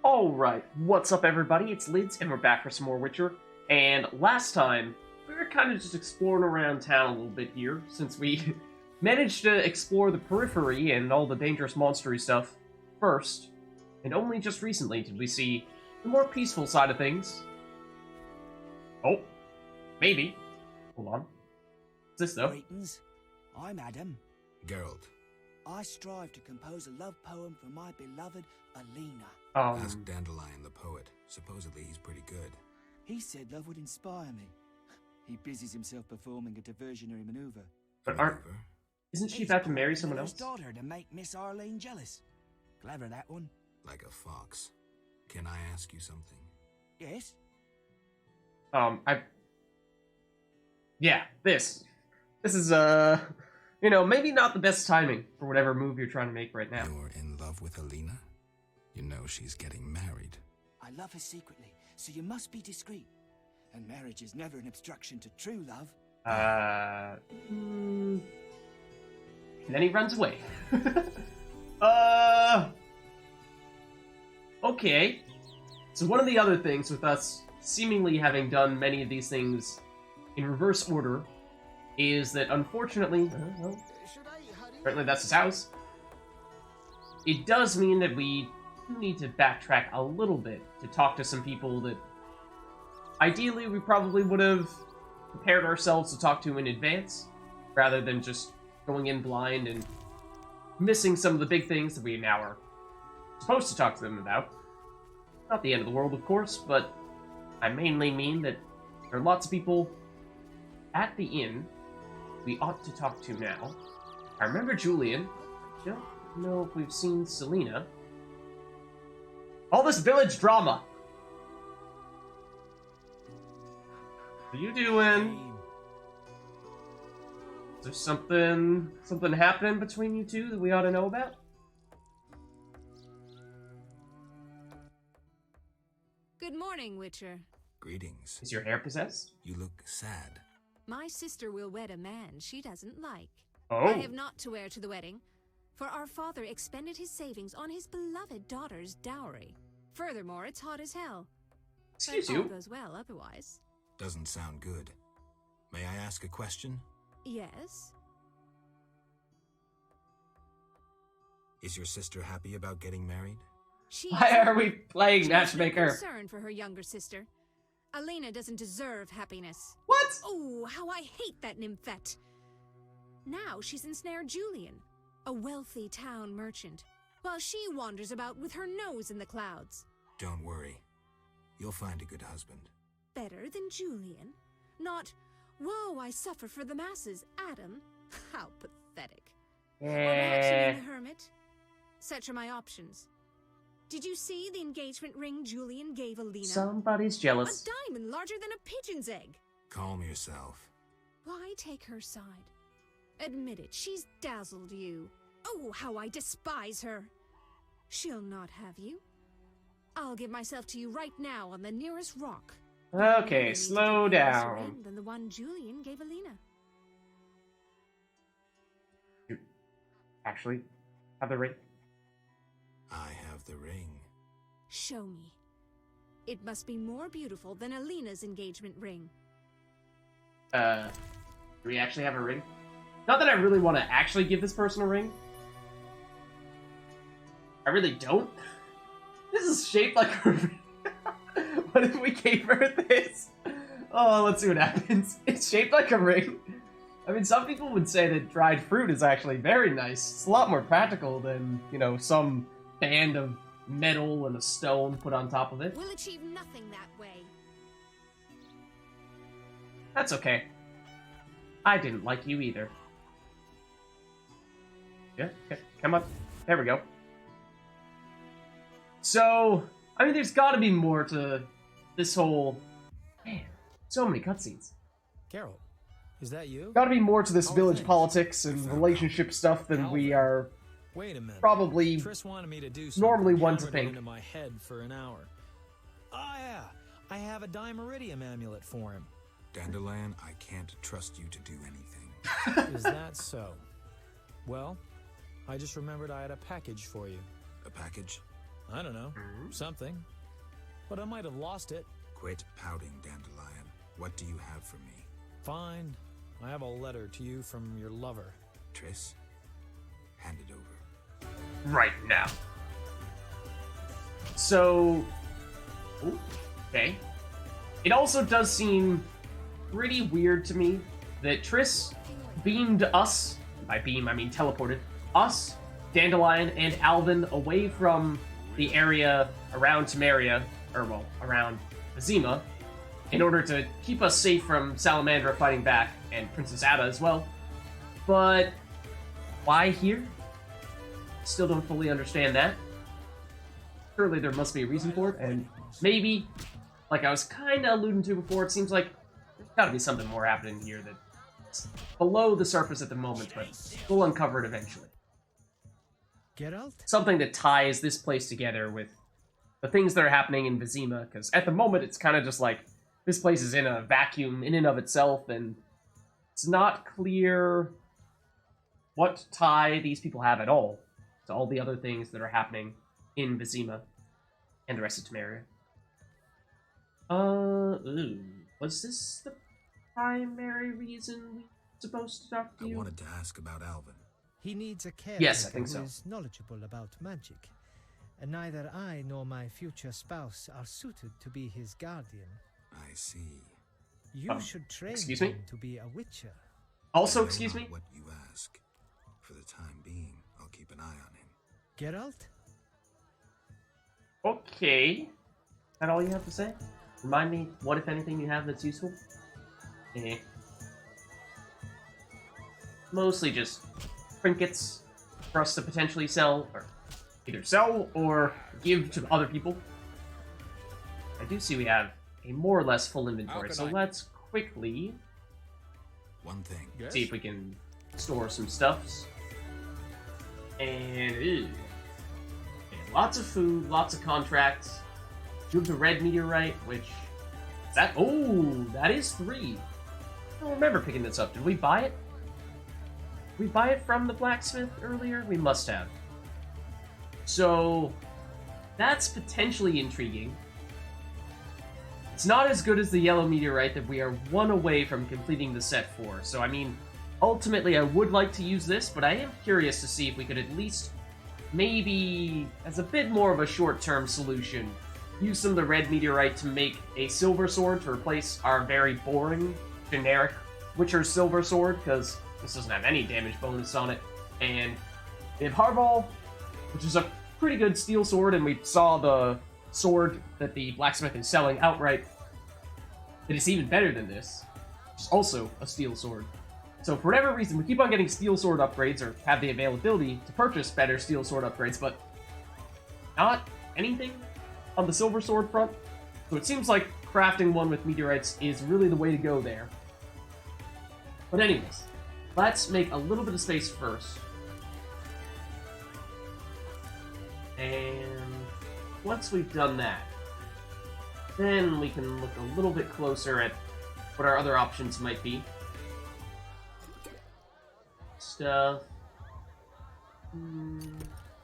Alright, what's up everybody? It's Lids, and we're back for some more Witcher. And last time, we were kind of just exploring around town a little bit here, since we managed to explore the periphery and all the dangerous monstery stuff first. And only just recently did we see the more peaceful side of things. Oh, maybe. Hold on. What's this though? Greetings, I'm Adam. Geralt, I strive to compose a love poem for my beloved Alina. ask Dandelion the poet. Supposedly he's pretty good. He said love would inspire me. He busies himself performing a diversionary maneuver. But Maneuver? isn't she He's about to marry someone his else? daughter to make Miss Arlene jealous. Clever, that one. Like a fox. Can I ask you something? Yes? Yeah, this is, maybe not the best timing for whatever move you're trying to make right now. You're in love with Alina? You know she's getting married. I love her secretly, so you must be discreet. And marriage is never an obstruction to true love. And then he runs away. Okay. So one of the other things with us seemingly having done many of these things in reverse order is that unfortunately, apparently that's his house, it does mean that we need to backtrack a little bit to talk to some people that ideally we probably would have prepared ourselves to talk to in advance, rather than just going in blind and missing some of the big things that we now are supposed to talk to them about. Not the end of the world, of course, but I mainly mean that there are lots of people at the inn we ought to talk to now. I remember Julian. I don't know if we've seen Selena. All this village drama. What are you doing? Is there something happening between you two that we ought to know about? Good morning, Witcher. Greetings. Is your hair possessed? You look sad. My sister will wed a man she doesn't like. Oh. I have naught to wear to the wedding, for our father expended his savings on his beloved daughter's dowry. Furthermore, it's hot as hell. Excuse but you? all goes well otherwise. Doesn't sound good. May I ask a question? Yes? Is your sister happy about getting married? She Why are we playing she has no matchmaker? concern for her younger sister. Alina doesn't deserve happiness. What? Oh, how I hate that nymphette! Now she's ensnared Julian, a wealthy town merchant, while she wanders about with her nose in the clouds. Don't worry. You'll find a good husband. Better than Julian? Not, woe, I suffer for the masses, Adam. How pathetic. Or perhaps you mean the hermit? Such are my options. Did you see the engagement ring Julian gave Alina? Somebody's jealous. A diamond larger than a pigeon's egg. Calm yourself. Why take her side? Admit it, she's dazzled you. Oh, how I despise her. She'll not have you. I'll give myself to you right now on the nearest rock. Okay, slow Closer down. ring than the one Julian gave Alina. You actually have the ring? I have the ring. Show me. It must be more beautiful than Alina's engagement ring. Do we actually have a ring? Not that I really want to actually give this person a ring. I really don't. This is shaped like a ring. What if we gave her this? Oh, let's see what happens. It's shaped like a ring. I mean, some people would say that dried fruit is actually very nice. It's a lot more practical than, some band of metal and a stone put on top of it. We'll achieve nothing that way. That's okay. I didn't like you either. Yeah, okay, come on. There we go. So, I mean, there's gotta be more to this whole... Man, so many cutscenes. Carol, is that you? Gotta be more to this How are village things? politics and relationship stuff than we are Wait a minute. probably... Triss wanted me to do something. normally one to hammered it think. into my head for an hour. Oh yeah, I have a Iridium amulet for him. Dandelion, I can't trust you to do anything. Is that so? Well, I just remembered I had a package for you. A package? I don't know. Something. But I might have lost it. Quit pouting, Dandelion. What do you have for me? Fine. I have a letter to you from your lover. Triss? Hand it over. Right now. So... Ooh, okay. It also does seem pretty weird to me that Triss beamed us, by beam I mean teleported, us, Dandelion, and Alvin away from the area around Temeria, or well, around Vizima, in order to keep us safe from Salamandra fighting back, and Princess Ada as well. But why here? Still don't fully understand that. Surely there must be a reason for it, and maybe, like I was kind of alluding to before, it seems like there's got to be something more happening here that's below the surface at the moment, but we'll uncover it eventually. Geralt? Something that ties this place together with the things that are happening in Vizima, because at the moment it's kind of just like, this place is in a vacuum in and of itself, and it's not clear what tie these people have at all to all the other things that are happening in Vizima and the rest of Temeria. Was this the primary reason we were supposed to talk to I you? wanted to ask about Alvin. He needs a caretaker Yes, I think so. who is knowledgeable about magic. And neither I nor my future spouse are suited to be his guardian. I see. You should train excuse me? him to be a witcher. Also, I know excuse not me? What you ask. For the time being, I'll keep an eye on him. Geralt? Okay. Is that all you have to say? Remind me what, if anything, you have that's useful? Mostly just trinkets for us to potentially sell, or either sell or give to other people. I do see we have a more or less full inventory, so let's quickly One thing. see if we can store some stuffs. And lots of food, lots of contracts. You have the red meteorite, which is that? Oh, that is 3. I don't remember picking this up. Did we buy it? Did we buy it from the blacksmith earlier? We must have. So that's potentially intriguing. It's not as good as the yellow meteorite that we are 1 away from completing the set for. So I mean, ultimately I would like to use this, but I am curious to see if we could at least, maybe as a bit more of a short-term solution, use some of the red meteorite to make a silver sword to replace our very boring, generic Witcher silver sword, because this doesn't have any damage bonus on it. And we have Harball, which is a pretty good steel sword, and we saw the sword that the blacksmith is selling outright. It is even better than this, which is also a steel sword. So for whatever reason, we keep on getting steel sword upgrades, or have the availability to purchase better steel sword upgrades, but not anything on the silver sword front. So it seems like crafting one with meteorites is really the way to go there. But anyways, let's make a little bit of space first. And once we've done that, then we can look a little bit closer at what our other options might be. Stuff.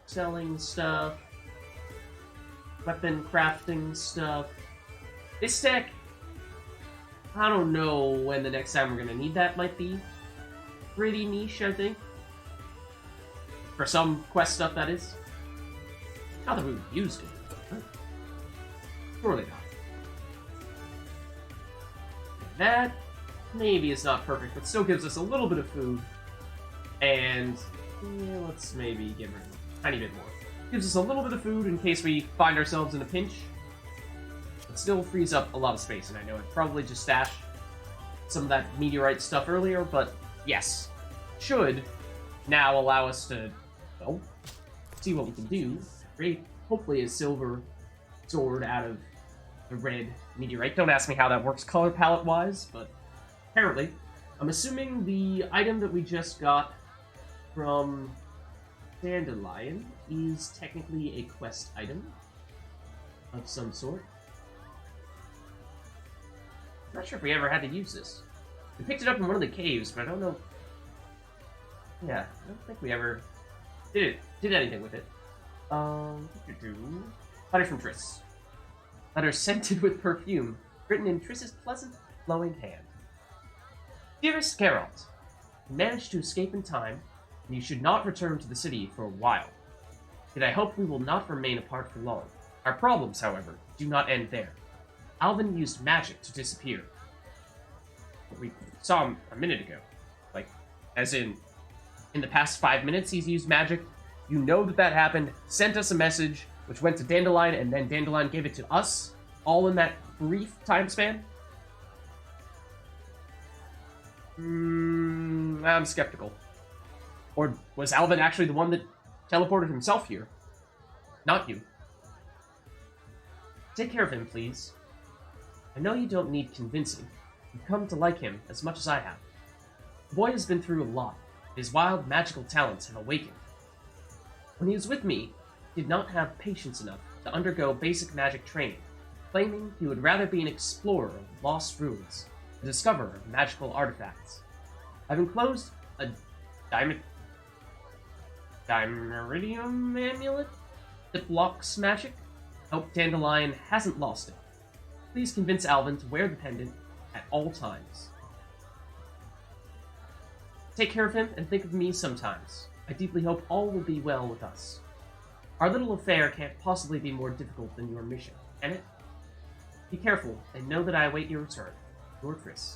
Selling stuff. Weapon crafting stuff. This deck, I don't know when the next time we're gonna need that might be. Pretty niche, I think. For some quest stuff, that is. Not that we've used it. Surely not. That maybe is not perfect, but still gives us a little bit of food. And yeah, let's maybe get rid of a tiny bit more. Gives us a little bit of food in case we find ourselves in a pinch. It still frees up a lot of space, and I know I'd probably just stash some of that meteorite stuff earlier, but yes, should now allow us to, well, see what we can do. Create, hopefully, a silver sword out of the red meteorite. Don't ask me how that works color palette-wise, but apparently. I'm assuming the item that we just got from Dandelion is technically a quest item of some sort. Not sure if we ever had to use this. We picked it up in one of the caves, but I don't know. Yeah, I don't think we ever did anything with it. Letter from Triss. Letter scented with perfume, written in Triss's pleasant, flowing hand. Dearest Geralt, you managed to escape in time, and you should not return to the city for a while. Yet I hope we will not remain apart for long. Our problems, however, do not end there. Alvin used magic to disappear. We saw him a minute ago. Like, as in the past 5 minutes he's used magic. You know that happened, sent us a message, which went to Dandelion, and then Dandelion gave it to us, all in that brief time span? I'm skeptical. Or was Alvin actually the one that teleported himself here? Not you. Take care of him, please. I know you don't need convincing. You've come to like him as much as I have. The boy has been through a lot. His wild magical talents have awakened. When he was with me, he did not have patience enough to undergo basic magic training, claiming he would rather be an explorer of lost ruins, a discoverer of magical artifacts. I've enclosed a Iridium amulet that blocks magic. Hope Dandelion hasn't lost it. Please convince Alvin to wear the pendant at all times. Take care of him and think of me sometimes. I deeply hope all will be well with us. Our little affair can't possibly be more difficult than your mission, can it? Be careful, and know that I await your return. Your Triss.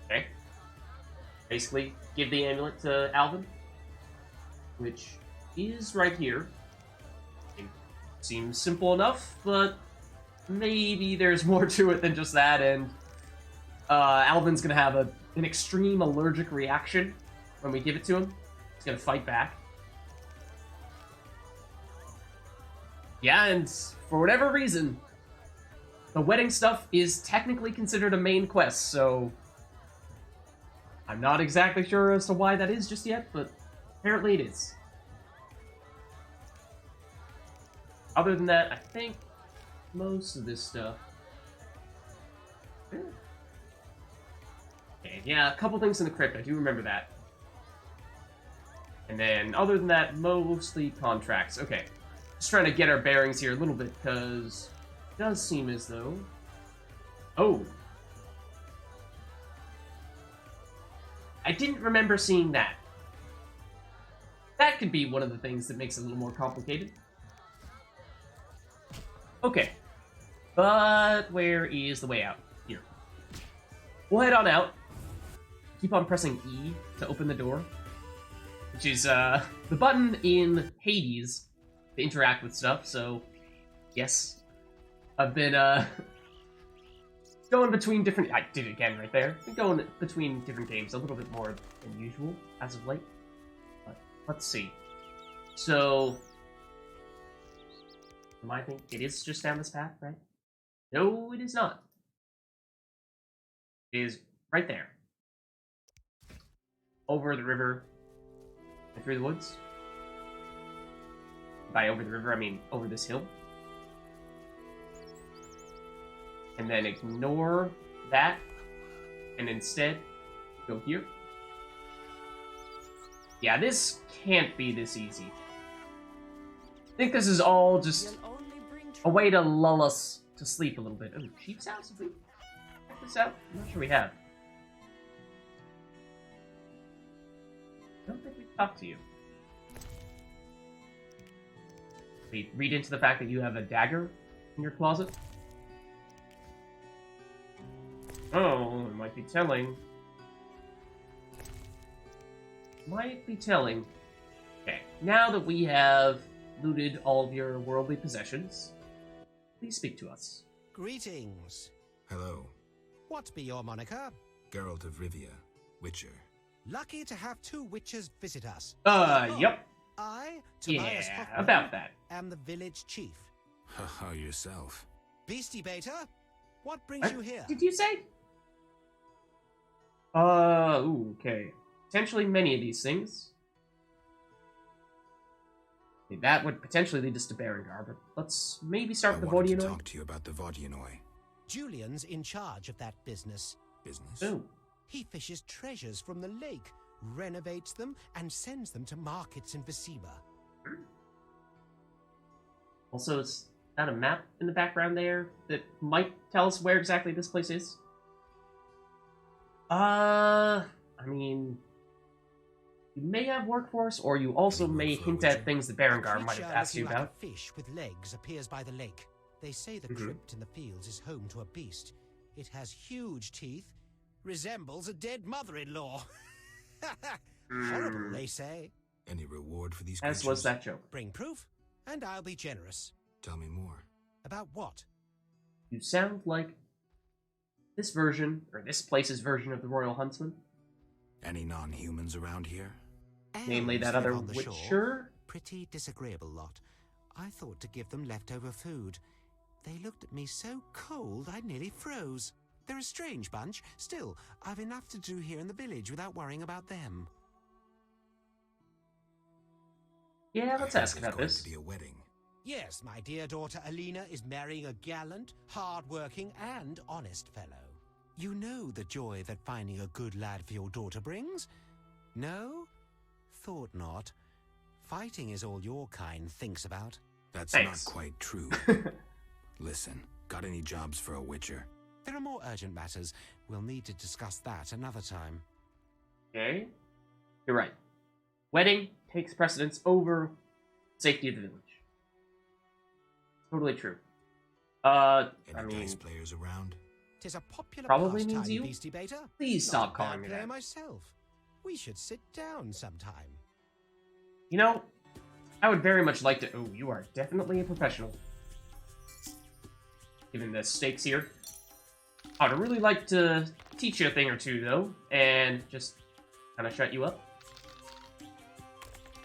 Okay. Basically, give the amulet to Alvin, which is right here. It seems simple enough, but maybe there's more to it than just that, and Alvin's gonna have an extreme allergic reaction when we give it to him. He's gonna fight back. Yeah, and for whatever reason, the wedding stuff is technically considered a main quest, so I'm not exactly sure as to why that is just yet, but apparently it is. Other than that, I think most of this stuff... Okay, yeah, a couple things in the crypt, I do remember that. And then, other than that, mostly contracts. Okay, just trying to get our bearings here a little bit, because it does seem as though... Oh! I didn't remember seeing that. That could be one of the things that makes it a little more complicated. Okay. But where is the way out? Here. We'll head on out. Keep on pressing E to open the door. Which is, the button in Hades to interact with stuff, so... Yes. I've been, going between different... I did it again right there. Been going between different games a little bit more than usual as of late. But let's see. So... I think it is just down this path, right? No, it is not. It is right there. Over the river and through the woods. By over the river, I mean over this hill. And then ignore that, and instead go here. Yeah, this can't be this easy. I think this is all just a way to lull us to sleep a little bit. Oh, Chief's house? Have we checked this out? I'm not sure we have. I don't think we've talked to you. We read into the fact that you have a dagger in your closet. Oh, it might be telling. Might be telling. Okay, now that we have looted all of your worldly possessions, please speak to us. Greetings. Hello, What be your moniker? Geralt of Rivia, Witcher. Lucky to have two witches visit us. Yep. I, Tobias Yeah, Hoffman, about that. am the village chief. Haha, yourself. Beastie Beta, what brings you here? Did you say? Ooh, okay. Potentially many of these things. Okay, that would potentially lead us to Berengar, but let's maybe start with the I wanted to Vodianoi. talk to you about the Vodianoi. Julian's in charge of that business. Business? Oh. He fishes treasures from the lake, renovates them, and sends them to markets in Visima. Also, is that a map in the background there that might tell us where exactly this place is? I mean, you may have work for us, or you also may hint at things that Berengar might have asked you Like about. a fish with legs appears by the lake. They say the crypt in the fields is home to a beast. It has huge teeth, resembles a dead mother-in-law. Horrible, they say. Any reward for these As creatures? was that joke. Bring proof, and I'll be generous. Tell me more. About what? You sound like this version, or this place's version of the Royal Huntsman. Any non-humans around here? Namely that Elves live other on the shore. Witcher. Pretty disagreeable lot. I thought to give them leftover food. They looked at me so cold I nearly froze. They're a strange bunch. Still, I've enough to do here in the village without worrying about them. Yeah, let's I heard ask there's about going this. to be a wedding. Yes, my dear daughter Alina is marrying a gallant, hard-working, and honest fellow. You know the joy that finding a good lad for your daughter brings? No? Thought not. Fighting is all your kind thinks about. That's Thanks. not quite true. Listen, got any jobs for a Witcher? There are more urgent matters. We'll need to discuss that another time. Okay. You're right. Wedding takes precedence over safety of the village. Totally true. I Any mean, dice players around? Tis a popular Probably pastime, means you. Beastie Beta. Please Not stop a bad calling me player that. myself. We should sit down sometime. You know, I would very much like to... Oh, you are definitely a professional. Given the stakes here. I would really like to teach you a thing or two, though, and just kind of shut you up.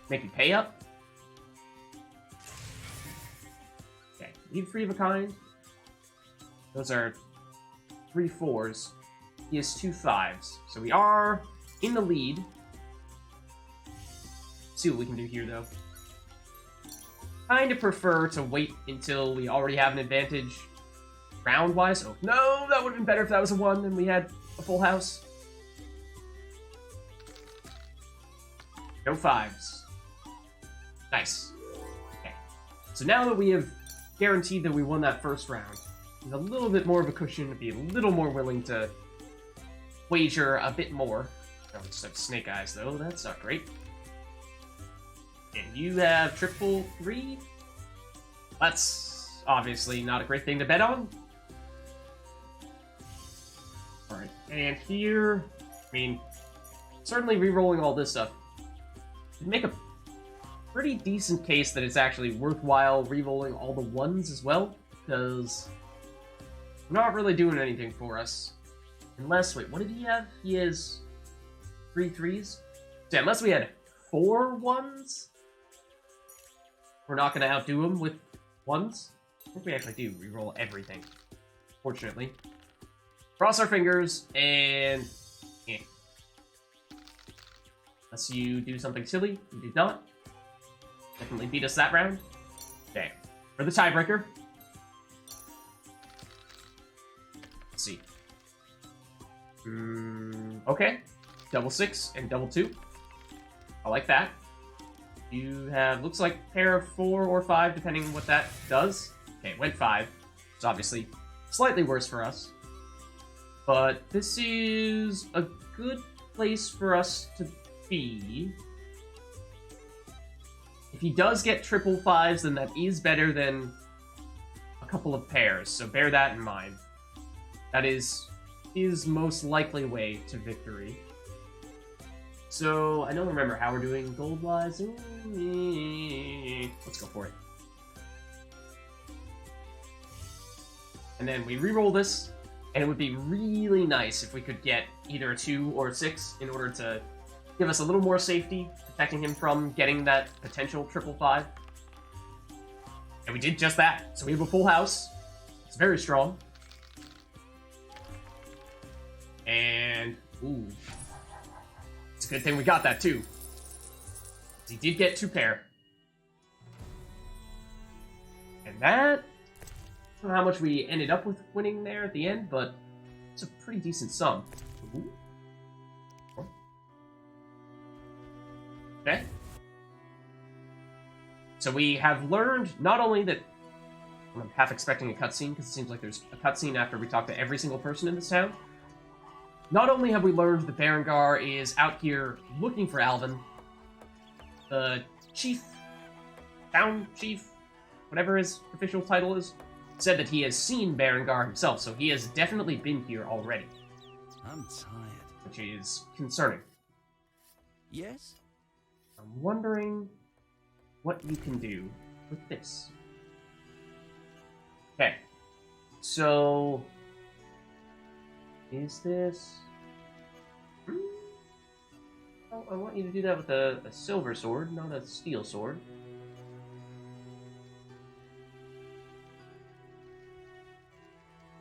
Make you pay up. Okay, leave 3 of a kind. Those are 3 4s. He has 2 5s. So we are in the lead. See what we can do here, though. Kind of prefer to wait until we already have an advantage round-wise. Oh, no! That would have been better if that was a 1 and we had a full house. No 5s. Nice. Okay. So now that we have guaranteed that we won that first round, with a little bit more of a cushion to be a little more willing to wager a bit more. Oh, we just have snake eyes, though. That's not great. And you have triple 3? That's obviously not a great thing to bet on. Alright, and here, I mean, certainly re-rolling all this stuff would make a pretty decent case that it's actually worthwhile re-rolling all the 1s as well, because they're not really doing anything for us. Unless, wait, what did he have? He has 3 3s? So unless we had 4 1s, we're not going to outdo him with 1s. I think we actually do re-roll everything, fortunately. Cross our fingers, and... eh. Unless you do something silly, you do not. Definitely beat us that round. Okay. For the tiebreaker. Let's see. Okay. Double 6 and double 2. I like that. You have, looks like pair of 4 or 5, depending on what that does. Okay, went 5. It's obviously slightly worse for us. But this is a good place for us to be. If he does get triple 5s, then that is better than a couple of pairs, so bear that in mind. That is his most likely way to victory. So, I don't remember how we're doing gold-wise. Let's go for it. And then we re-roll this, and it would be really nice if we could get either a 2 or a 6 in order to give us a little more safety, protecting him from getting that potential triple 5. And we did just that. So we have a full house. It's very strong. And, ooh. It's a good thing we got that, too. He did get 2 pair. And that... I don't know how much we ended up with winning there at the end, but it's a pretty decent sum. Ooh. Okay. So we have learned not only that... I'm half expecting a cutscene, because it seems like there's a cutscene after we talk to every single person in this town. Not only have we learned that Berengar is out here looking for Alvin, the town chief, whatever his official title is, said that he has seen Berengar himself, so he has definitely been here already. I'm tired. Which is concerning. Yes? I'm wondering what you can do with this. Okay. So... is this... Oh, I want you to do that with a silver sword, not a steel sword.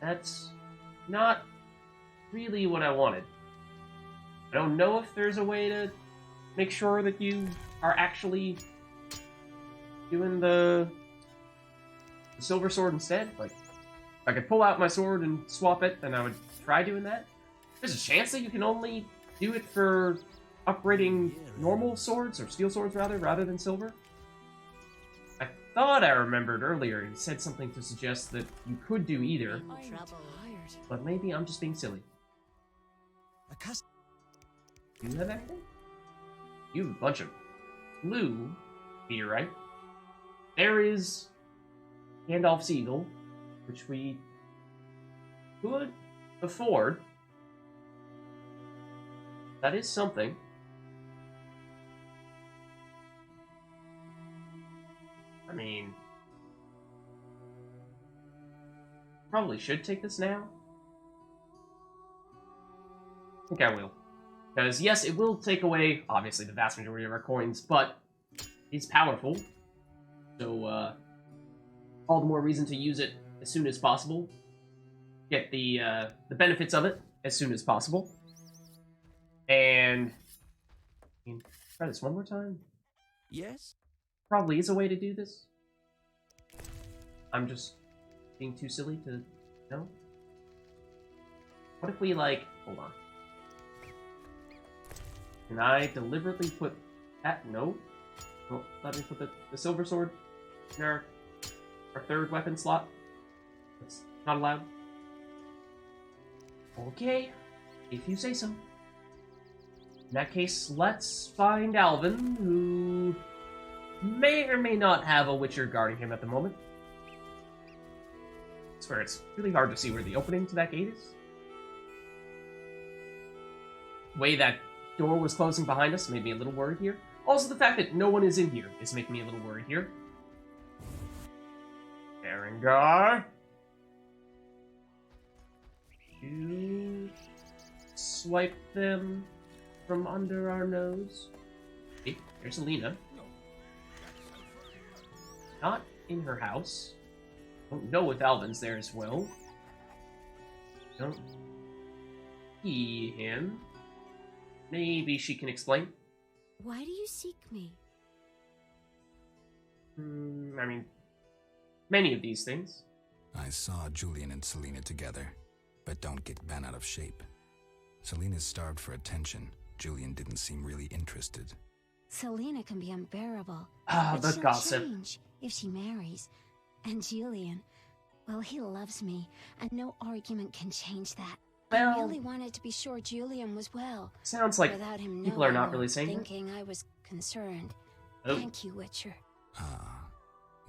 That's not really what I wanted. I don't know if there's a way to make sure that you are actually doing the silver sword instead. Like, if I could pull out my sword and swap it, then I would try doing that. There's a chance that you can only do it for upgrading normal swords, or steel swords rather than silver. I thought I remembered earlier he said something to suggest that you could do either, but maybe I'm just being silly. Do you have anything? You have a bunch of blue here, right? There is Gandalf's Eagle, which we could afford. That is something. I mean, probably should take this now. I think I will. Because, yes, it will take away, obviously, the vast majority of our coins, but it's powerful. So, all the more reason to use it as soon as possible. Get the benefits of it as soon as possible. And... I mean, try this one more time. Yes? Probably is a way to do this. I'm just being too silly to know. What if we, like... Hold on. Can I deliberately put that? No. Well, let me put the silver sword in our third weapon slot. That's not allowed. Okay, if you say so. In that case, let's find Alvin, who may or may not have a Witcher guarding him at the moment. I swear, it's really hard to see where the opening to that gate is. The way that door was closing behind us made me a little worried here. Also, the fact that no one is in here is making me a little worried here. Berengar. You swipe them from under our nose. Hey, there's Alina. Not in her house. Don't know if Alvin's there as well. Don't see him. Maybe she can explain. Why do you seek me? I mean, many of these things. I saw Julian and Selena together, but don't get bent out of shape. Selena's starved for attention. Julian didn't seem really interested. Selena can be unbearable. Ah, but the she'll gossip. change if she marries. And Julian, well, he loves me, and no argument can change that. I Well, really wanted to be sure Julian was well. sounds like without him people are knowing not or really saying that. thinking I was concerned. Oh. Thank you, Witcher. Ah,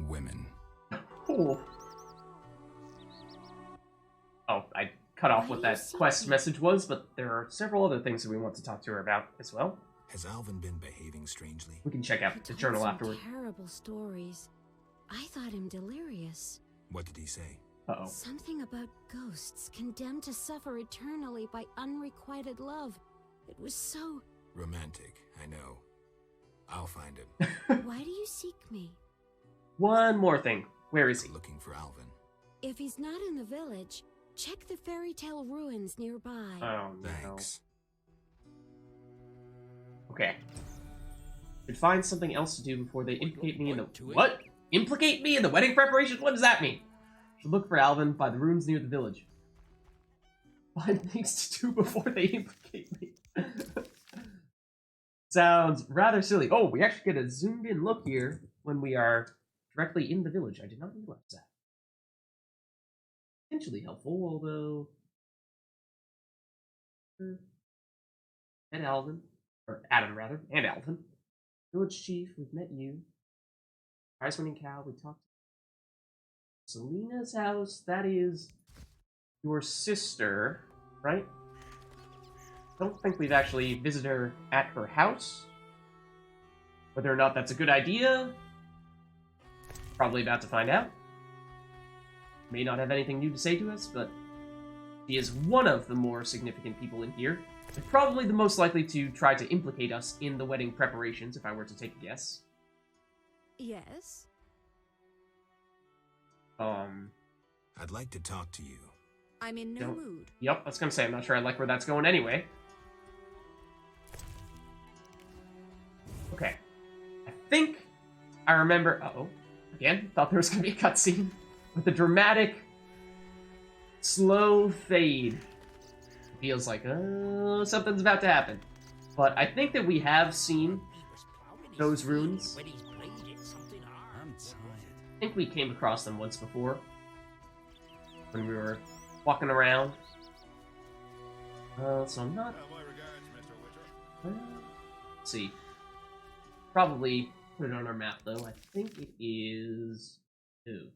women. Cool. Oh, I cut off Why what do that you seek quest me? message was, but there are several other things that we want to talk to her about as well. Has Alvin been behaving strangely? We can check out He the told journal some afterward. terrible stories. I thought him delirious. What did he say? Uh-oh. Something about ghosts condemned to suffer eternally by unrequited love. It was so... Romantic, I know. I'll find him. Why do you seek me? One more thing. Where is he? Looking for Alvin. If he's not in the village, check the fairy tale ruins nearby. Oh, no. Thanks. Okay. Should find something else to do before they implicate me in the... point to it. What? Implicate me in the wedding preparations? What does that mean? Should look for Alvin by the ruins near the village. Find things to do before they implicate me. sounds rather silly. Oh, we actually get a zoomed in look here when we are directly in the village. I did not realize that. Potentially helpful, although... And Alvin, or Adam rather, and Alvin. Village chief, we've met you. Prize winning cow, we talked. Selina's house, that is your sister, right? I don't think we've actually visited her at her house. Whether or not that's a good idea, probably about to find out. May not have anything new to say to us, but she is one of the more significant people in here. And probably the most likely to try to implicate us in the wedding preparations, if I were to take a guess. Yes? I'd like to talk to you. I'm in no mood. Yep, I was gonna say, I'm not sure I like where that's going anyway. Okay. I think I remember... Uh-oh. Again, thought there was gonna be a cutscene with a dramatic, slow fade. It feels like, oh, something's about to happen. But I think that we have seen those runes. I think we came across them once before. When we were walking around. So I'm not... let's see. Probably put it on our map, though. I think it is... Ew.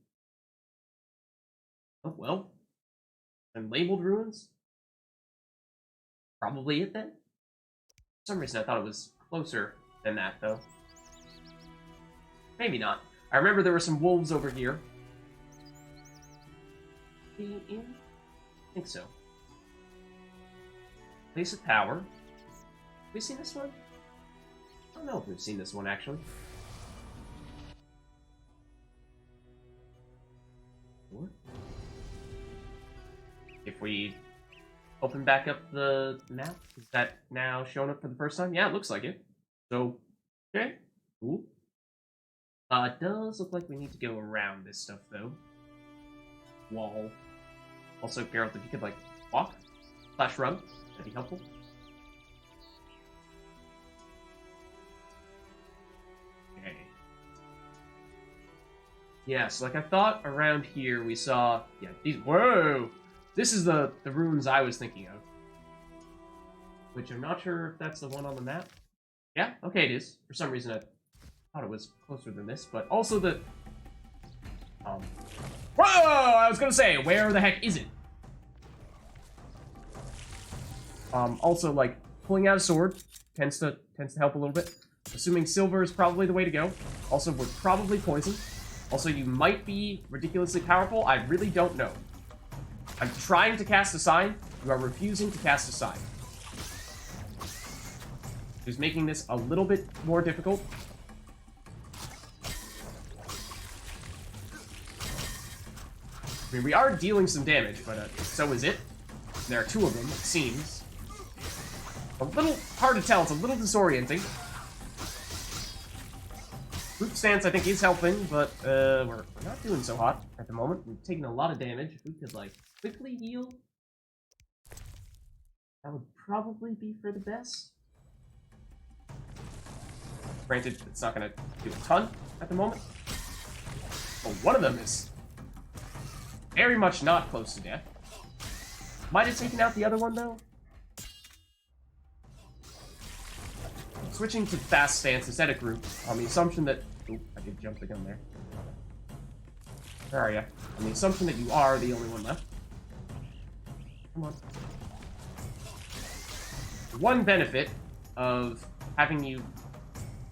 Oh, well. And labeled ruins? Probably it, then? For some reason, I thought it was closer than that, though. Maybe not. I remember there were some wolves over here. I think so. Place of Power. Have we seen this one? I don't know if we've seen this one, actually. Or if we open back up the map, is that now showing up for the first time? Yeah, it looks like it. So, okay, cool. It does look like we need to go around this stuff, though. Wall. Also, Geralt, if you could, like, walk / run, that'd be helpful. Okay. Yeah, so like I thought around here we saw... Yeah, these... Whoa! This is the runes I was thinking of. Which I'm not sure if that's the one on the map. Yeah, okay, it is. For some reason I thought it was closer than this, but also the... Whoa! I was gonna say, where the heck is it? Also, like, pulling out a sword tends to help a little bit. Assuming silver is probably the way to go. Also, we're probably poisoned. Also, you might be ridiculously powerful. I really don't know. I'm trying to cast a sign. You are refusing to cast a sign. Just making this a little bit more difficult. I mean, we are dealing some damage, but so is it. There are two of them, it seems. A little hard to tell. It's a little disorienting. Group stance, I think, is helping, but we're not doing so hot at the moment. We've taken a lot of damage. If we could, like, quickly heal, that would probably be for the best. Granted, it's not going to do a ton at the moment. But one of them is very much not close to death. Might have taken out the other one, though. Switching to fast stance instead of group, on the assumption that... Oop, I did jump the gun there. Where are you? On the assumption that you are the only one left. Come on. One benefit of having you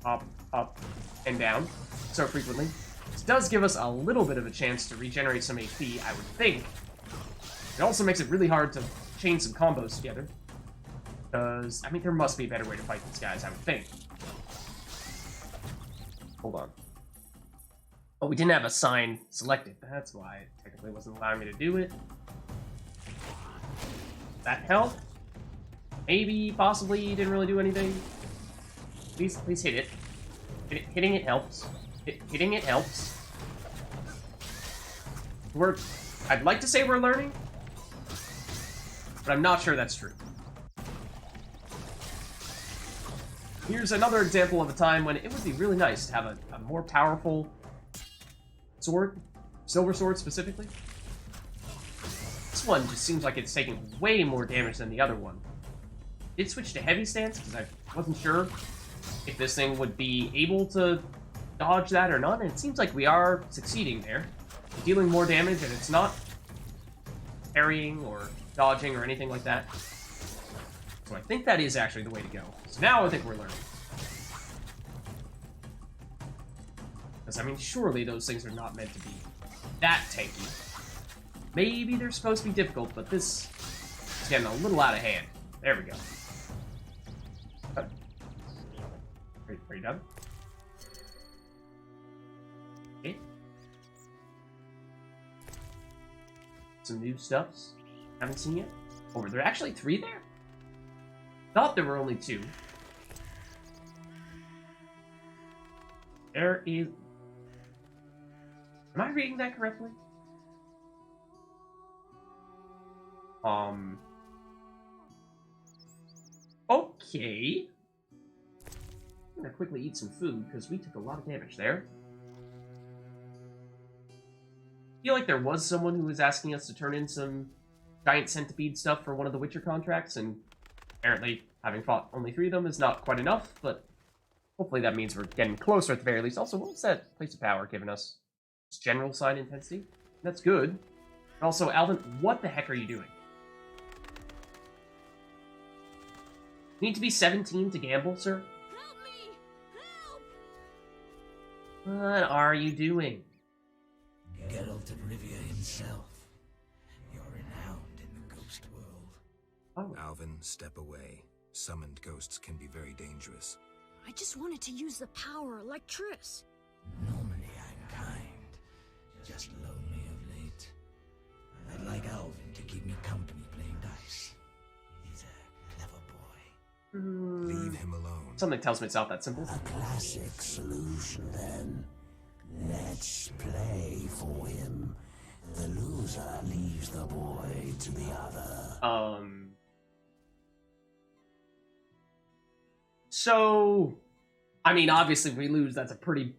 up, and down so frequently, this does give us a little bit of a chance to regenerate some HP, I would think. It also makes it really hard to chain some combos together. Because, I mean, there must be a better way to fight these guys, I would think. Hold on. Oh, we didn't have a sign selected. That's why it technically wasn't allowing me to do it. That help? Maybe, possibly, didn't really do anything. Please hit it. Hitting it helps. Hitting it helps. I'd like to say we're learning, but I'm not sure that's true. here's another example of a time when it would be really nice to have a more powerful sword. Silver sword, specifically. This one just seems like it's taking way more damage than the other one. Did switch to heavy stance, because I wasn't sure if this thing would be able to dodge that or not, and it seems like we are succeeding there. Dealing more damage, and it's not parrying or dodging or anything like that. So I think that is actually the way to go. So now I think we're learning. Because, I mean, surely those things are not meant to be that tanky. Maybe they're supposed to be difficult, but this is getting a little out of hand. There we go. Are you done? Okay. Some new stuffs. Haven't seen yet. Oh, were there actually 3 there? Thought there were only 2. There is... Am I reading that correctly? Okay. I'm gonna quickly eat some food, because we took a lot of damage there. I feel like there was someone who was asking us to turn in some Giant Centipede stuff for one of the Witcher contracts, and apparently having fought only 3 of them is not quite enough, but hopefully that means we're getting closer at the very least. Also, what was that Place of Power giving us? Just general sign intensity? That's good. And also, Alvin, what the heck are you doing? Need to be 17 to gamble, sir? Help me! Help! What are you doing? Geralt of Rivia himself. You're renowned in the ghost world. Oh. Alvin, step away. Summoned ghosts can be very dangerous. I just wanted to use the power like Triss. Normally I'm kind, just lonely of late. I'd like Alvin to keep me company playing dice. He's a clever boy. Leave him alone. Something tells me it's not that simple. A classic solution then. Let's play for him. The loser leaves the boy to the other. So, I mean, obviously if we lose, that's a pretty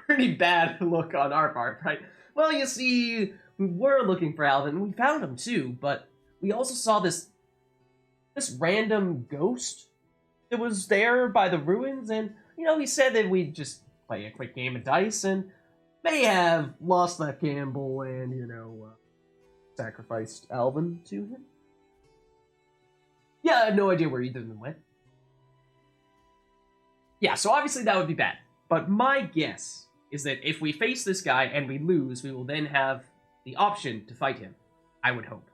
bad look on our part, right? Well, you see, we were looking for Alvin, we found him too, but we also saw this random ghost that was there by the ruins, and, you know, he said that we'd just play a quick game of dice, and may have lost that gamble and, you know, sacrificed Alvin to him. Yeah, I have no idea where either of them went. Yeah, so obviously that would be bad. But my guess is that if we face this guy and we lose, we will then have the option to fight him. I would hope.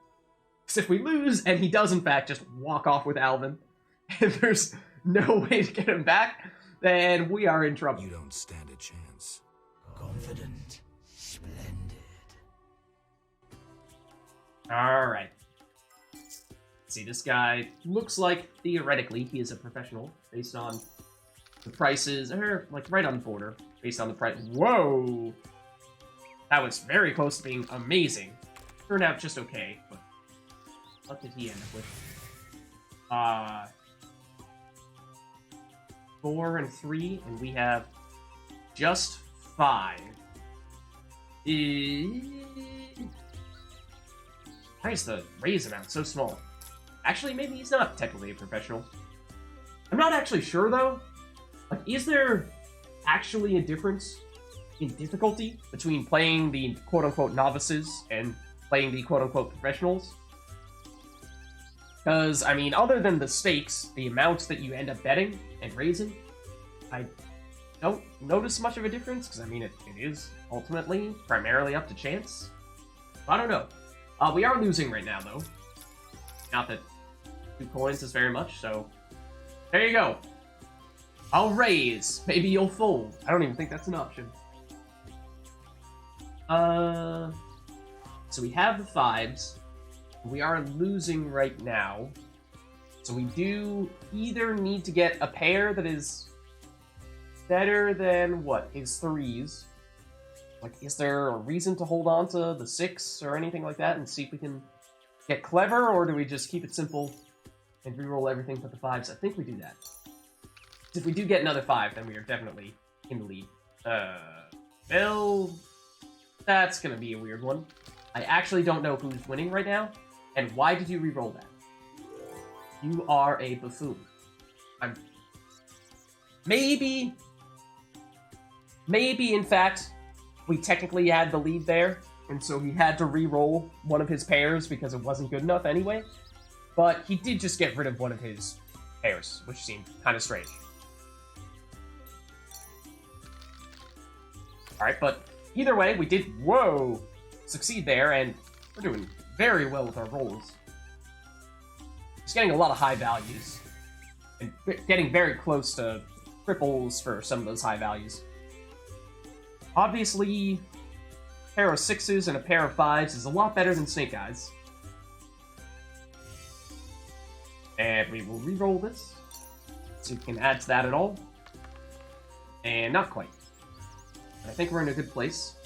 Because if we lose and he does in fact just walk off with Alvin, and there's no way to get him back, then we are in trouble. You don't stand a chance. Confident, splendid. Alright. See, this guy looks like, theoretically, he is a professional, based on the prices, or, like, right on the border, based on the price. Whoa! That was very close to being amazing. Turned out just okay, but what did he end up with? 4 and 3, and we have just 5. Why is the raise amount so small? Actually, maybe he's not technically a professional. I'm not actually sure, though. Like, is there actually a difference in difficulty between playing the quote-unquote novices and playing the quote-unquote professionals? Because, I mean, other than the stakes, the amounts that you end up betting and raising, I don't notice much of a difference, because, I mean, it is ultimately primarily up to chance. I don't know. We are losing right now, though. Not that 2 coins is very much, so there you go. I'll raise. Maybe you'll fold. I don't even think that's an option. So we have the 5s. We are losing right now. So we do either need to get a pair that is better than, what, his 3s. Like, is there a reason to hold on to the 6 or anything like that and see if we can get clever, or do we just keep it simple and reroll everything but the 5s? I think we do that. If we do get another 5, then we are definitely in the lead. Well, that's gonna be a weird one. I actually don't know who's winning right now, and why did you re-roll that? You are a buffoon. Maybe, in fact, we technically had the lead there, and so he had to re-roll one of his pairs because it wasn't good enough anyway. But he did just get rid of one of his pairs, which seemed kind of strange. Alright, but either way, we did, succeed there, and we're doing very well with our rolls. Just getting a lot of high values, and getting very close to triples for some of those high values. Obviously, a pair of 6s and a pair of 5s is a lot better than Snake Eyes. And we will re-roll this, so you can add to that at all. And not quite. I think we're in a good place.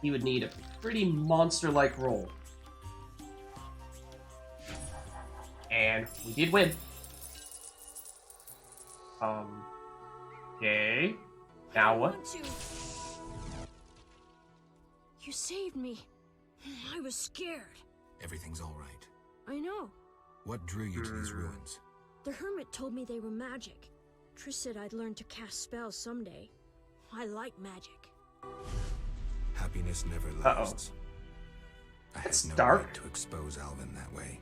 He would need a pretty monster-like roll. And we did win. Okay. Now what? You saved me. I was scared. Everything's all right. I know. What drew you to these ruins? The hermit told me they were magic. Triss said I'd learn to cast spells someday. I like magic. Happiness never lasts. I had It's no dark. right to expose Alvin that way.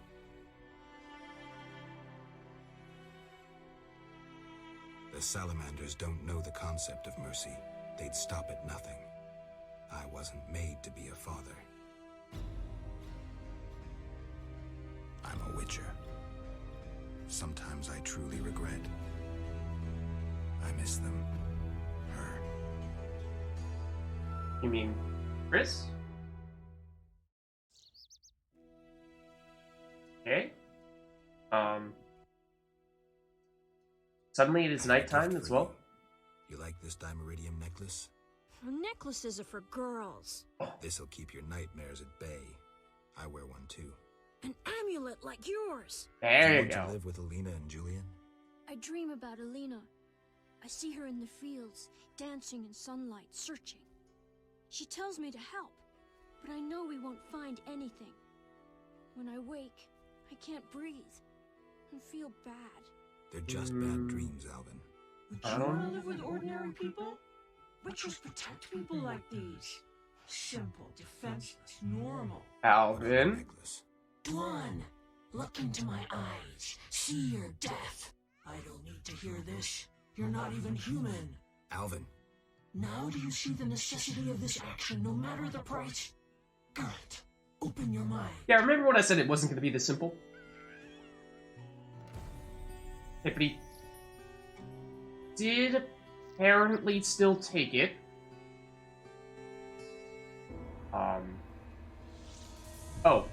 The salamanders don't know the concept of mercy. They'd stop at nothing. I wasn't made to be a father. I'm a witcher. Sometimes I truly regret. I miss them. Her. You mean Triss? Okay. Suddenly it is nighttime as well. You like this Iridium Necklace? Necklaces are for girls. This'll keep your nightmares at bay. I wear one too. An amulet like yours. There you want go. to live with Alina and Julian? I dream about Alina. I see her in the fields, dancing in sunlight, searching. She tells me to help, but I know we won't find anything. When I wake, I can't breathe and feel bad. They're just bad dreams, Alvin. Would you want to live with ordinary people? Witches protect people like these. Simple, defenseless, normal. Alvin. Necklace. Dwan, look into my eyes. See your death. I don't need to hear this. You're not even human. Alvin. Now do you see the necessity of this action, no matter the price? Geralt, open your mind. Yeah, remember when I said it wasn't going to be this simple? Hey, but he did apparently still take it. Oh.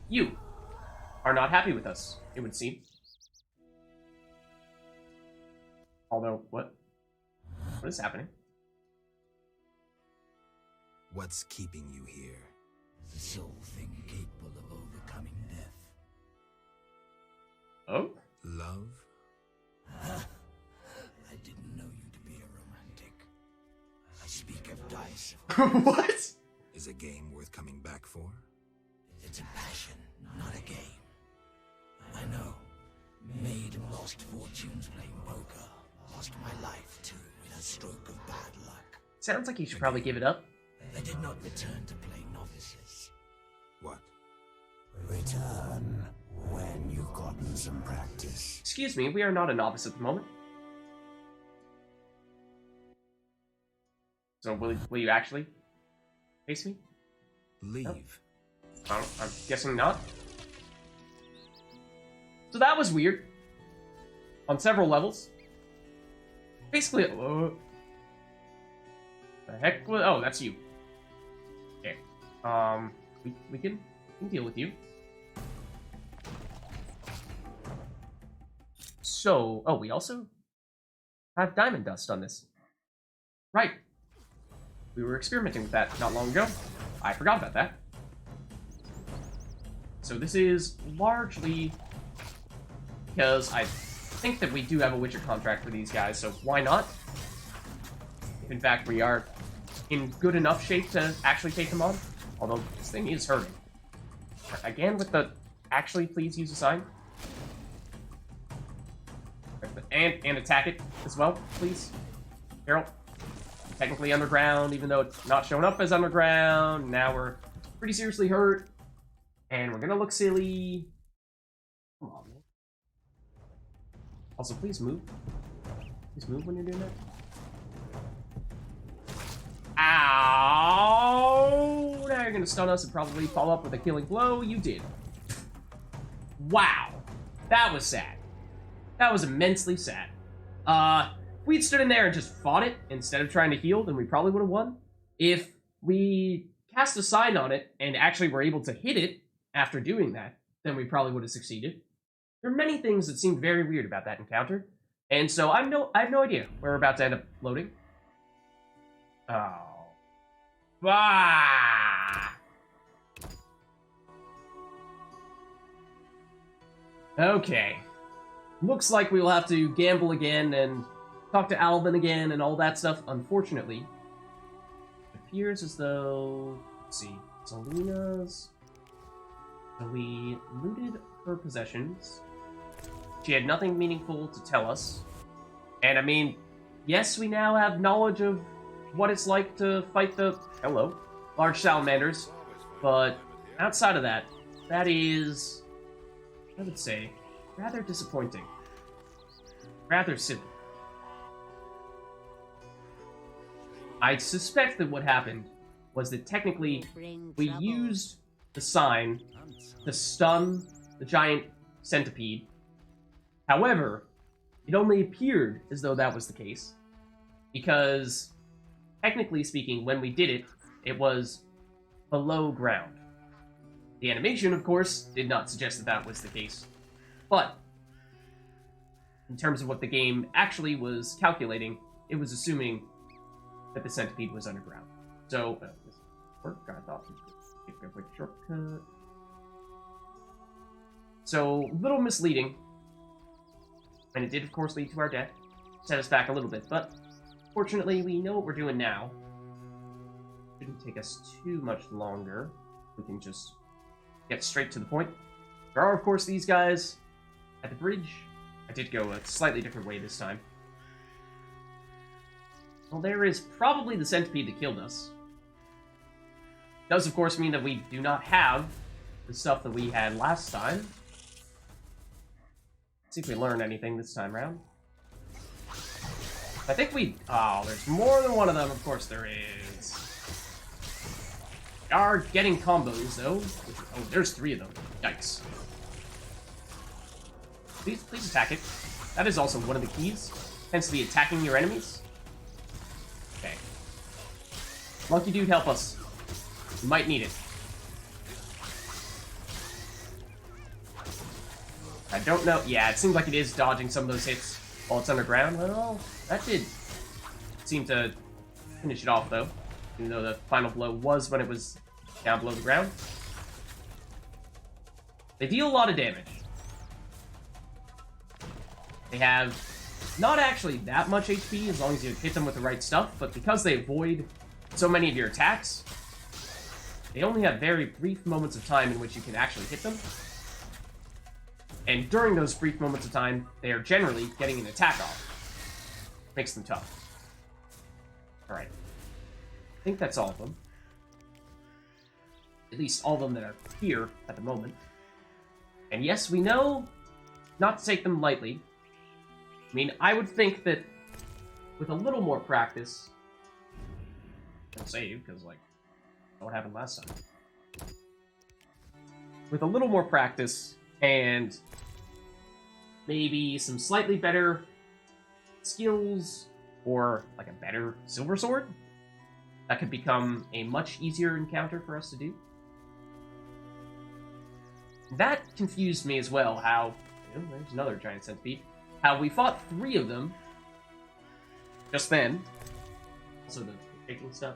You are not happy with us, it would seem. Although, what? What is happening? What's keeping you here? The sole thing capable of overcoming death. Oh? Love? I didn't know you to be a romantic. I speak of dice. What? Is a game worth coming back for? It's a passion, not a game. I know. Made and lost fortunes playing poker. Lost my life, too, with a stroke of bad luck. Sounds like you should probably give it up. I did not return to play novices. What? Return when you've gotten some practice. Excuse me, we are not a novice at the moment. So will you actually face me? Leave. I'm guessing not. So that was weird. On several levels. Basically, the heck? Oh, that's you. Okay. We can deal with you. So, oh, we also have diamond dust on this. Right. We were experimenting with that not long ago. I forgot about that. So this is largely because I think that we do have a Witcher contract for these guys, so why not? If in fact we are in good enough shape to actually take them on. Although this thing is hurting. Again with the actually please use a sign. And attack it as well, please. Geralt. Technically underground, even though it's not showing up as underground. Now we're pretty seriously hurt. And we're gonna look silly. Come on, man. Also, please move. Please move when you're doing that. Ow! Now you're gonna stun us and probably follow up with a killing blow. You did. Wow. That was sad. That was immensely sad. If we'd stood in there and just fought it instead of trying to heal, then we probably would have won. If we cast a sign on it and actually were able to hit it after doing that, then we probably would have succeeded. There are many things that seemed very weird about that encounter, and so I have no idea where we're about to end up loading. Oh. Ah! Okay. Looks like we will have to gamble again and talk to Alvin again and all that stuff. Unfortunately, it appears as though... Let's see. It's Alina's... So we looted her possessions. She had nothing meaningful to tell us. And I mean, yes, we now have knowledge of what it's like to fight the... Hello. Large salamanders. But outside of that, that is... I would say... rather disappointing. Rather silly. I suspect that what happened was that technically we used the sign to stun the giant centipede. However, it only appeared as though that was the case because, technically speaking, when we did it, it was below ground. The animation, of course, did not suggest that that was the case. But, in terms of what the game actually was calculating, it was assuming that the centipede was underground. So, this worked. I thought we could take a quick shortcut. So, a little misleading. And it did, of course, lead to our death. Set us back a little bit, but fortunately, we know what we're doing now. Shouldn't take us too much longer. We can just get straight to the point. There are, of course, these guys at the bridge. I did go a slightly different way this time. Well, there is probably the centipede that killed us. Does, of course, mean that we do not have the stuff that we had last time. Let's see if we learn anything this time around. I think we... Oh, there's more than one of them. Of course there is. We are getting combos, though. Oh, there's 3 of them. Yikes. Please attack it. That is also one of the keys. Tends to be attacking your enemies. Okay. Monkey dude, help us. We might need it. I don't know. Yeah, it seems like it is dodging some of those hits while it's underground. Well, that did seem to finish it off, though. Even though the final blow was when it was down below the ground. They deal a lot of damage. They have not actually that much HP as long as you hit them with the right stuff, but because they avoid so many of your attacks, they only have very brief moments of time in which you can actually hit them. And during those brief moments of time, they are generally getting an attack off. Makes them tough. Alright. I think that's all of them. At least all of them that are here at the moment. And yes, we know not to take them lightly. I mean, I would think that with a little more practice... Don't save, because, like, what happened last time? With a little more practice, and maybe some slightly better skills, or, like, a better silver sword, that could become a much easier encounter for us to do. That confused me as well, how... Oh, there's another giant centipede. How we fought 3 of them just then. Also the taking stuff.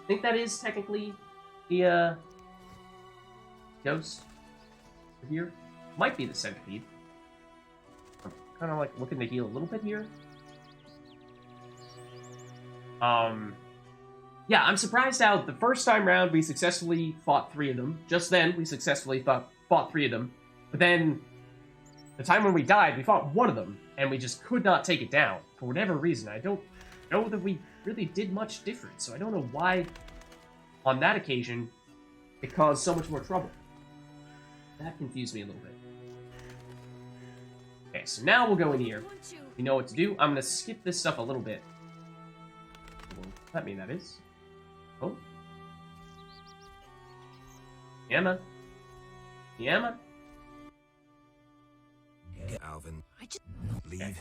I think that is technically the ghost here. Might be the centipede. kind of like looking to heal a little bit here. Yeah, I'm surprised how the first time round we successfully fought 3 of them. Just then, we successfully fought 3 of them. But then, the time when we died, we fought 1 of them, and we just could not take it down. For whatever reason, I don't know that we really did much different, so I don't know why, on that occasion, it caused so much more trouble. That confused me a little bit. Okay, so now we'll go in here. We know what to do. I'm gonna skip this stuff a little bit. What does that mean, that is? Oh. Yeah, man. Yeah, man. Alvin, I just... leave. Okay.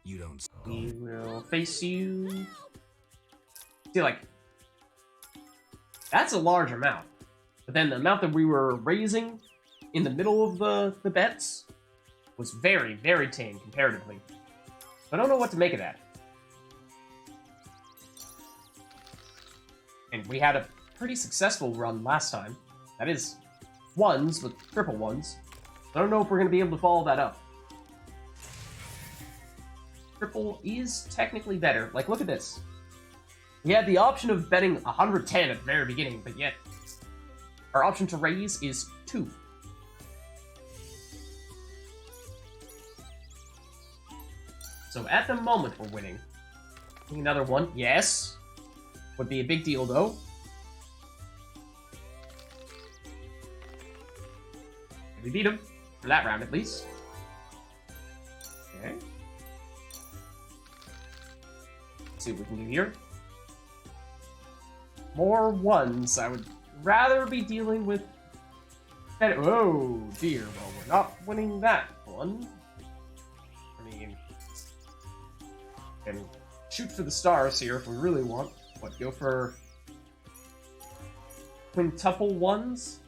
You don't. We will face you. See, like, that's a large amount. But then the amount that we were raising in the middle of the bets was very, very tame comparatively. I don't know what to make of that. And we had a pretty successful run last time. That is, 1s with triple 1s. I don't know if we're going to be able to follow that up. Triple is technically better. Like, look at this. We had the option of betting 110 at the very beginning, but yet our option to raise is 2. So at the moment, we're winning. Another one, yes. Would be a big deal, though. We beat him. For that round, at least. Okay. Let's see what we can do here. More 1s. I would rather be dealing with... Oh, dear. Well, we're not winning that one. I mean... Can shoot for the stars here if we really want. What, go for... quintuple 1s?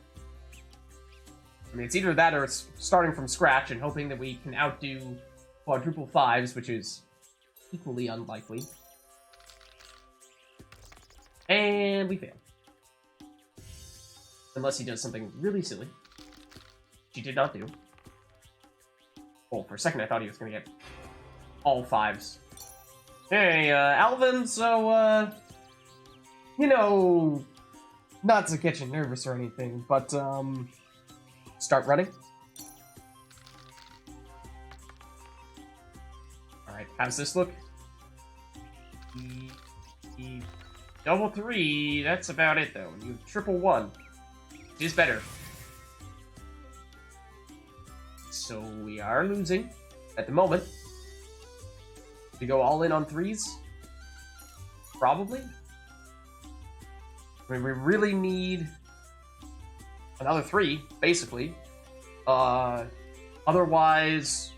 I mean, it's either that or it's starting from scratch and hoping that we can outdo quadruple 5s, which is equally unlikely. And we fail. Unless he does something really silly. Which he did not do. Oh, for a second I thought he was going to get all 5s. Hey, Alvin, so, you know, not to get you nervous or anything, but, start running. Alright, how's this look? Double 3, that's about it though. You have triple 1. It is better. So we are losing at the moment. We go all in on 3s? Probably. I mean, we really need another 3, basically. Otherwise,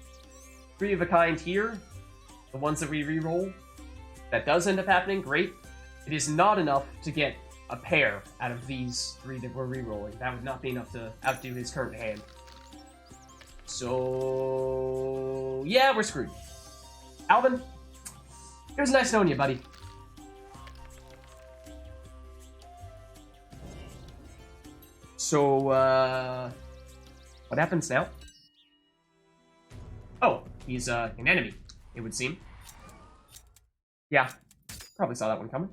3 of a kind here. The ones that we reroll. That does end up happening, great. It is not enough to get a pair out of these 3 that we're rerolling. That would not be enough to outdo his current hand. So... yeah, we're screwed. Alvin, it was nice knowing you, buddy. So, what happens now? Oh, he's, an enemy, it would seem. Yeah, probably saw that one coming.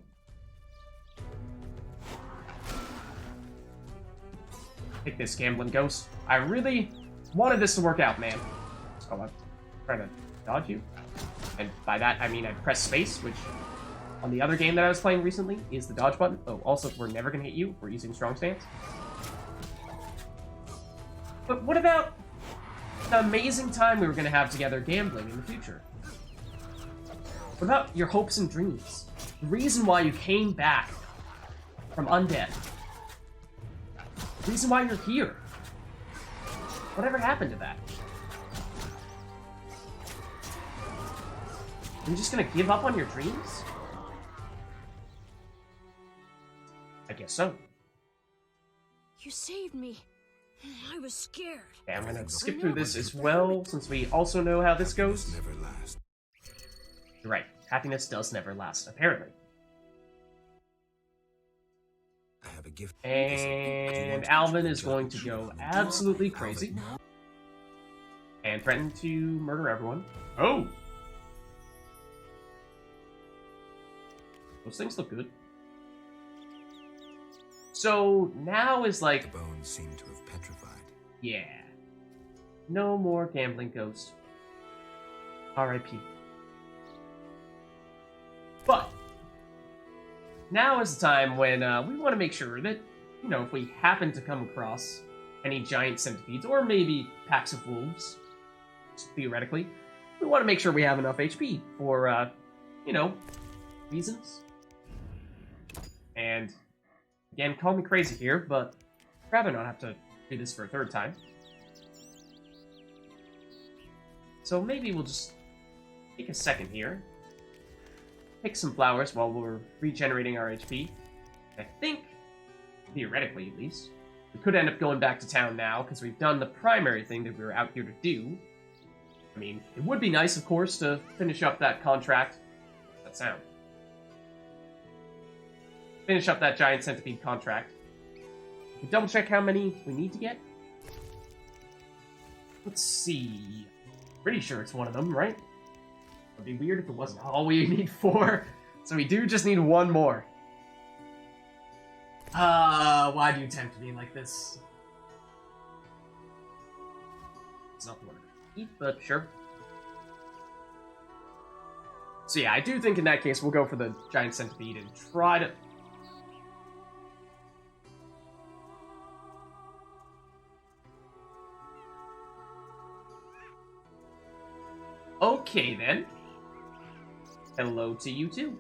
Take this, gambling ghost. I really wanted this to work out, man. Oh, I'm trying to dodge you. And by that, I mean I press space, which on the other game that I was playing recently is the dodge button. Oh, also, we're never going to hit you. We're using strong stance. But what about the amazing time we were going to have together gambling in the future? What about your hopes and dreams? The reason why you came back from undead. The reason why you're here. Whatever happened to that? Are you just going to give up on your dreams? I guess so. You saved me. I was scared. Okay, I'm gonna skip through this as well, since we also know how this goes. Never last. You're right. Happiness does never last, apparently. I have a gift. And Alvin is going to go absolutely crazy. and threaten to murder everyone. Oh! Those things look good. So now is like... The bones seem to have petrified. Yeah. No more gambling ghost. R.I.P. But now is the time when we want to make sure that, you know, if we happen to come across any giant centipedes, or maybe packs of wolves, theoretically, we want to make sure we have enough HP for, you know, reasons. And, again, call me crazy here, but I'd rather not have to do this for a third time. So maybe we'll just take a second here, pick some flowers while we're regenerating our HP. I think, theoretically at least, we could end up going back to town now, because we've done the primary thing that we were out here to do. I mean, it would be nice, of course, to finish up that contract. That sound. Finish up that Giant Centipede contract. Double check how many we need to get. Let's see. Pretty sure it's one of them, right? It'd be weird if it wasn't. Oh, we need 4. So we do just need 1 more. Why do you tempt me like this? It's not the one I eat, but sure. So yeah, I do think in that case we'll go for the Giant Centipede and try to... Okay, then. Hello to you, too.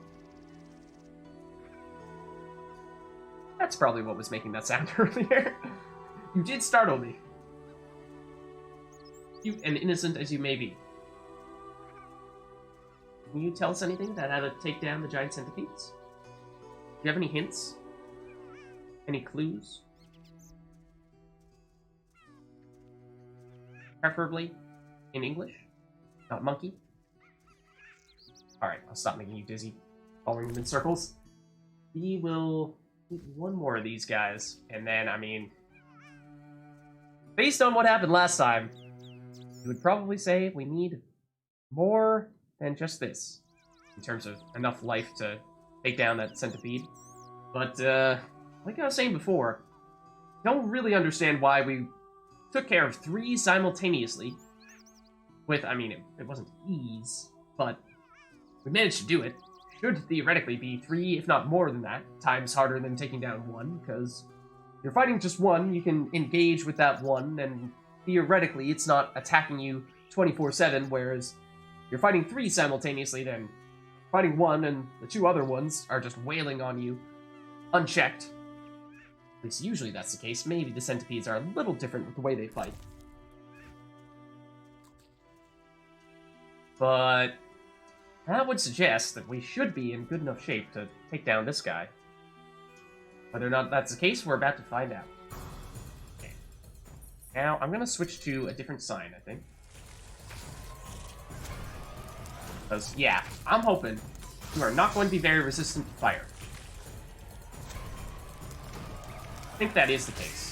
That's probably what was making that sound earlier. You did startle me. Cute and innocent as you may be. Can you tell us anything about how to take down the giant centipedes? Do you have any hints? Any clues? Preferably in English? Not monkey? Alright, I'll stop making you dizzy, following them in circles. We will eat 1 more of these guys, and then, I mean... Based on what happened last time, you would probably say we need more than just this, in terms of enough life to take down that centipede. But, like I was saying before, don't really understand why we took care of 3 simultaneously. With, I mean, it wasn't ease, but we managed to do it. Should theoretically be 3, if not more than that, times harder than taking down 1, because if you're fighting just 1, you can engage with that 1, and theoretically it's not attacking you 24/7, whereas if you're fighting 3 simultaneously, then fighting 1 and the 2 other ones are just wailing on you, unchecked. At least usually that's the case. Maybe the centipedes are a little different with the way they fight. But that would suggest that we should be in good enough shape to take down this guy. Whether or not that's the case, we're about to find out. Okay. Now, I'm going to switch to a different sign, I think. Because, yeah, I'm hoping you are not going to be very resistant to fire. I think that is the case.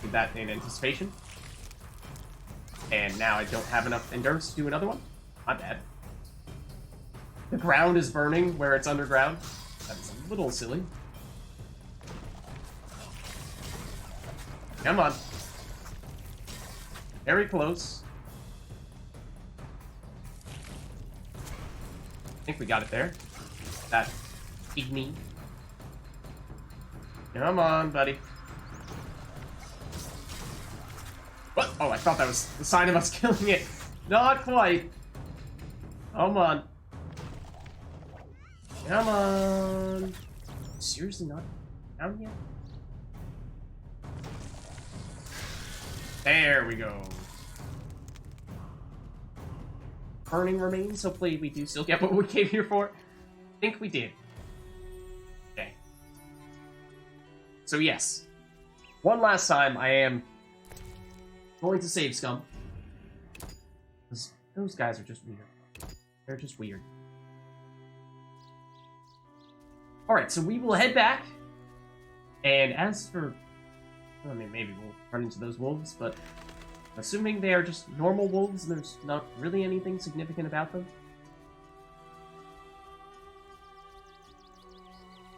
Did that in anticipation. And now I don't have enough endurance to do another one. My bad. The ground is burning where it's underground. That is a little silly. Come on. Very close. I think we got it there. That igni. Come on, buddy. What? Oh, I thought that was the sign of us killing it. Not quite. Come on. Come on. Seriously not down yet? There we go. Burning remains. Hopefully we do still get what we came here for. I think we did. Okay. So yes. One last time I am going to save Scum. Because those guys are just weird. They're just weird. Alright, so we will head back. And as for I mean, maybe we'll run into those wolves, but assuming they are just normal wolves and there's not really anything significant about them.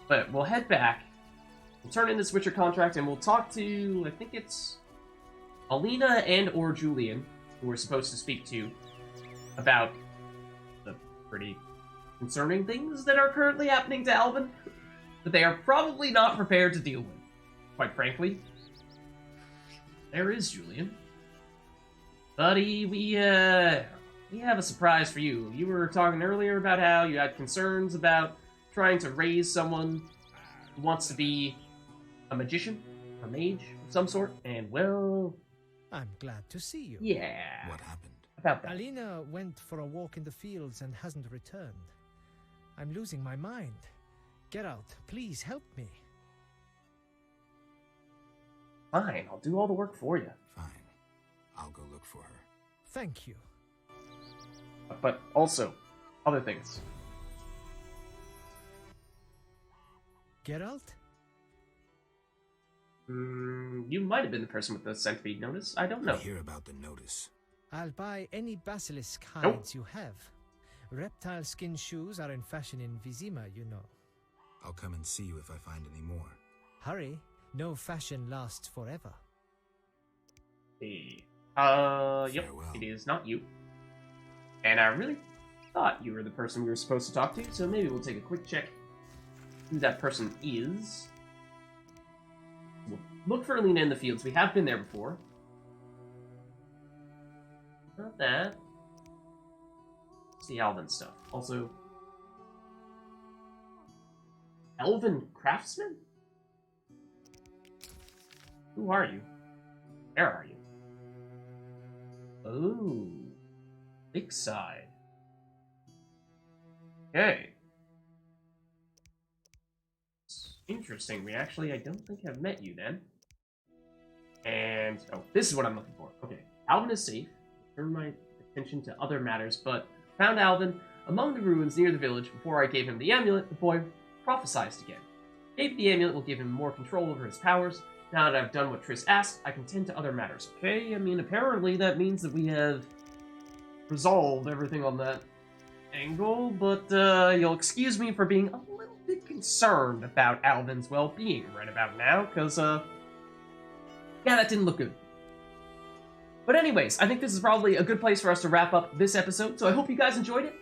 But we'll head back, we'll turn in this Witcher contract, and we'll talk to, I think it's Alina and or Julian, who we're supposed to speak to, about the pretty concerning things that are currently happening to Alvin, that they are probably not prepared to deal with, quite frankly. There is Julian. Buddy, we have a surprise for you. You were talking earlier about how you had concerns about trying to raise someone who wants to be a magician, a mage of some sort, and well... I'm glad to see you. Yeah. What happened? About that. Alina went for a walk in the fields and hasn't returned. I'm losing my mind. Geralt, please help me. Fine, I'll do all the work for you. Fine. I'll go look for her. Thank you. But also, other things. Geralt? You might have been the person with the centipede notice. I don't know. I hear about the notice. I'll buy any basilisk hides Nope. you have. Reptile skin shoes are in fashion in Vizima, you know. I'll come and see you if I find any more. Hurry, no fashion lasts forever. Yep, Farewell. it is not you. And I really thought you were the person we were supposed to talk to, so maybe we'll take a quick check who that person is. We'll look for Alina in the fields. We have been there before. Not that. It's the Alvin stuff. Also, Elven craftsman? Who are you? Where are you? Oh, big side. Okay. It's interesting. I don't think I've met you then. And, oh, this is what I'm looking for. Okay, Alvin is safe. Turn my attention to other matters, but found Alvin among the ruins near the village. Before I gave him the amulet, the boy prophesied again. Maybe the amulet will give him more control over his powers. Now that I've done what Triss asked, I can tend to other matters. Okay, I mean, apparently that means that we have resolved everything on that angle, but you'll excuse me for being a little bit concerned about Alvin's well-being right about now, because, yeah, that didn't look good. But anyways, I think this is probably a good place for us to wrap up this episode, so I hope you guys enjoyed it.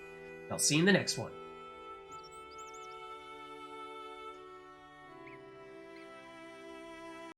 I'll see you in the next one.